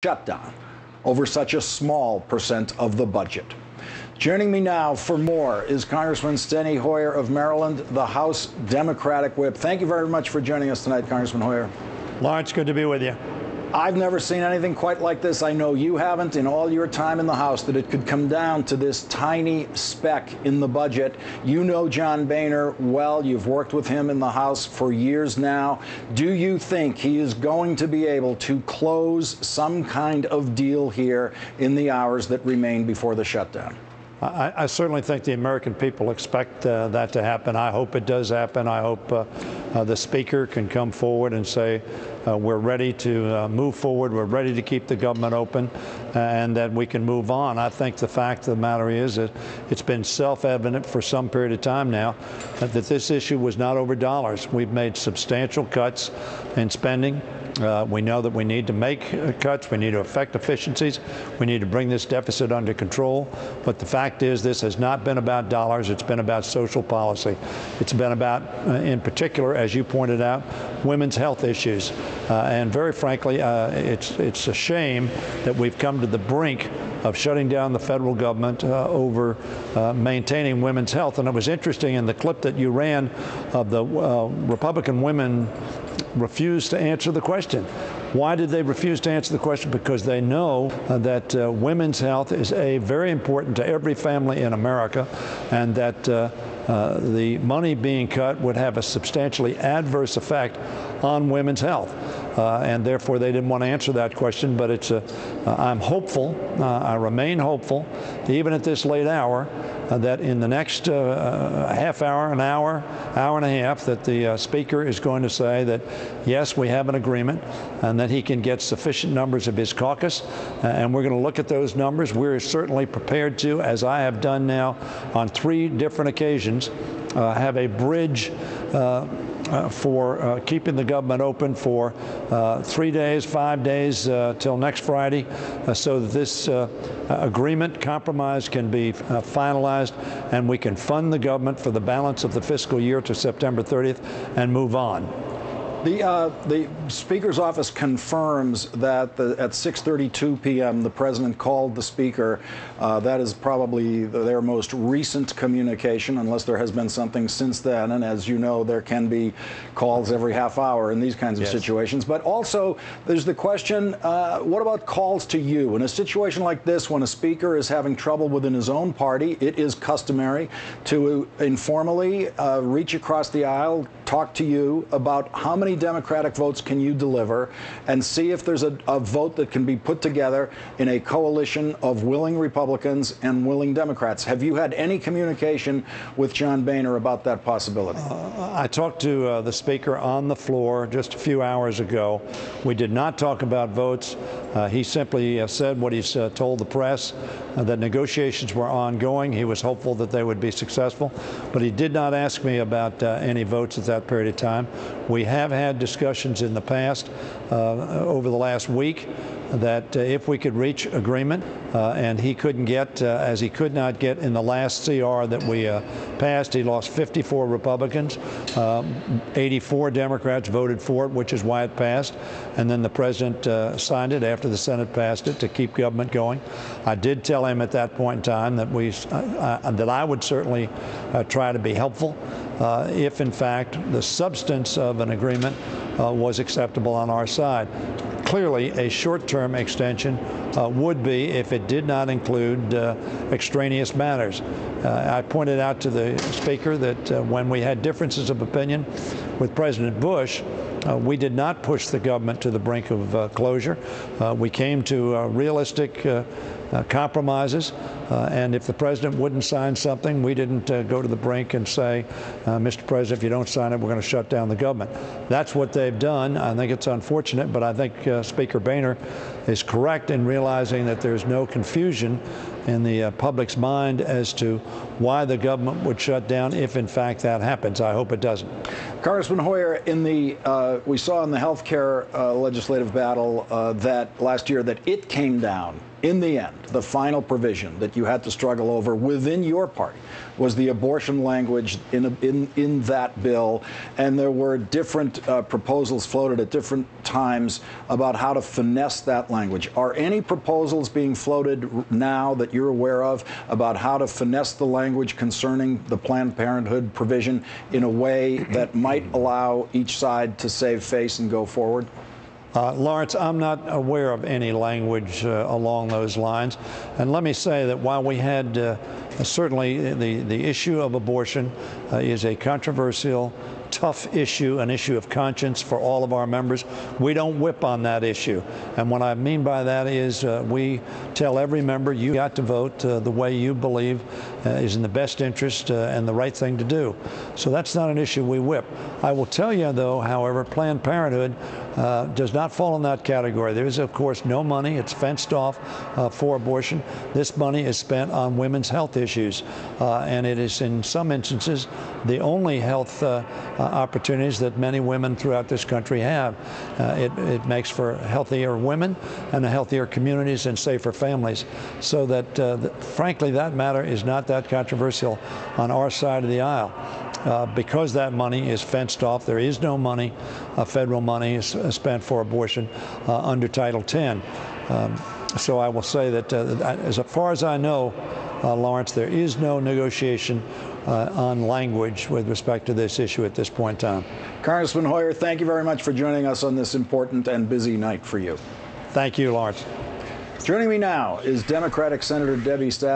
shutdown over such a small percent of the budget. Joining me now for more is Congressman Steny Hoyer of Maryland, the House Democratic Whip. Thank you very much for joining us tonight, Congressman Hoyer. Lawrence, good to be with you. I've never seen anything quite like this. I know you haven't in all your time in the House, that it could come down to this tiny speck in the budget. You know John Boehner well. You've worked with him in the House for years now. Do you think he is going to be able to close some kind of deal here in the hours that remain before the shutdown? I certainly think the American people expect that to happen. I hope it does happen. I hope the Speaker can come forward and say, we're ready to move forward, we're ready to keep the government open, and that we can move on. I think the fact of the matter is that it's been self-evident for some period of time now that this issue was not over dollars. We've made substantial cuts in spending. We know that we need to make cuts, we need to affect efficiencies, we need to bring this deficit under control. But the fact is, this has not been about dollars, it's been about social policy. It's been about, in particular, as you pointed out, women's health issues. And very frankly, it's a shame that we've come to the brink of shutting down the federal government over maintaining women's health. And it was interesting in the clip that you ran of the Republican women refused to answer the question. Why did they refuse to answer the question? Because they know that women's health is very important to every family in America, and that the money being cut would have a substantially adverse effect on women's health. And therefore they didn't want to answer that question. But I'm hopeful, I remain hopeful, even at this late hour, that in the next half hour, an hour, hour and a half, that the Speaker is going to say that, yes, we have an agreement, and that he can get sufficient numbers of his caucus. And we're going to look at those numbers. We're certainly prepared to, as I have done now on 3 different occasions, have a bridge for keeping the government open for 3 days, 5 days till next Friday, so that this agreement, compromise, can be finalized, and we can fund the government for the balance of the fiscal year to September 30th and move on. The Speaker's office confirms that at 6:32 p.m. the President called the Speaker. That is probably their most recent communication, unless there has been something since then. And as you know, there can be calls every half hour in these kinds of situations. But also, there's the question, what about calls to you? In a situation like this, when a Speaker is having trouble within his own party, it is customary to informally reach across the aisle, talk to you about how many Democratic votes can you deliver, and see if there's a vote that can be put together in a coalition of willing Republicans and willing Democrats. Have you had any communication with John Boehner about that possibility? I talked to the Speaker on the floor just a few hours ago. We did not talk about votes. He simply said what he's told the press, that negotiations were ongoing. He was hopeful that they would be successful, but he did not ask me about any votes at that period of time. We have had discussions in the past, over the last week, that if we could reach agreement, and he couldn't get, as he could not get in the last CR that we passed, he lost 54 Republicans, 84 Democrats voted for it, which is why it passed, and then the President signed it after the Senate passed it to keep government going. I did tell him at that point in time that that I would certainly try to be helpful if, in fact, the substance of an agreement was acceptable on our side. Clearly, a short-term extension would be if it did not include extraneous matters. I pointed out to the Speaker that when we had differences of opinion with President Bush, we did not push the government to the brink of closure. We came to realistic compromises, and if the President wouldn't sign something, we didn't go to the brink and say, Mr. President, if you don't sign it, we're going to shut down the government. That's what they've done. I think it's unfortunate, but I think Speaker Boehner is correct in realizing that there's no confusion public's mind as to why the government would shut down if, in fact, that happens. I hope it doesn't. Congressman Hoyer, we saw in the health care legislative battle that last year that it came down in the end. The final provision that you had to struggle over within your party was the abortion language in that bill, and there were different proposals floated at different times about how to finesse that language. Are any proposals being floated now that you're aware of about how to finesse the language concerning the Planned Parenthood provision in a way that might allow each side to save face and go forward? Lawrence, I'm not aware of any language along those lines. And let me say that while we had certainly the issue of abortion is a controversial, tough issue, an issue of conscience for all of our members, we don't whip on that issue. And what I mean by that is we tell every member, you got to vote the way you believe is in the best interest and the right thing to do. So that's not an issue we whip. I will tell you, though, however, Planned Parenthood does not fall in that category. There is, of course, no money. It's fenced off for abortion. This money is spent on women's health issues, and it is, in some instances, the only health opportunities that many women throughout this country have. It makes for healthier women and healthier communities and safer families. So that, frankly, that matter is not that controversial on our side of the aisle. Because that money is fenced off, there is no money, federal money spent for abortion under Title X. So I will say that as far as I know, Lawrence, there is no negotiation on language with respect to this issue at this point in time. Congressman Hoyer, thank you very much for joining us on this important and busy night for you. Thank you, Lawrence. Joining me now is Democratic Senator Debbie Stabenow.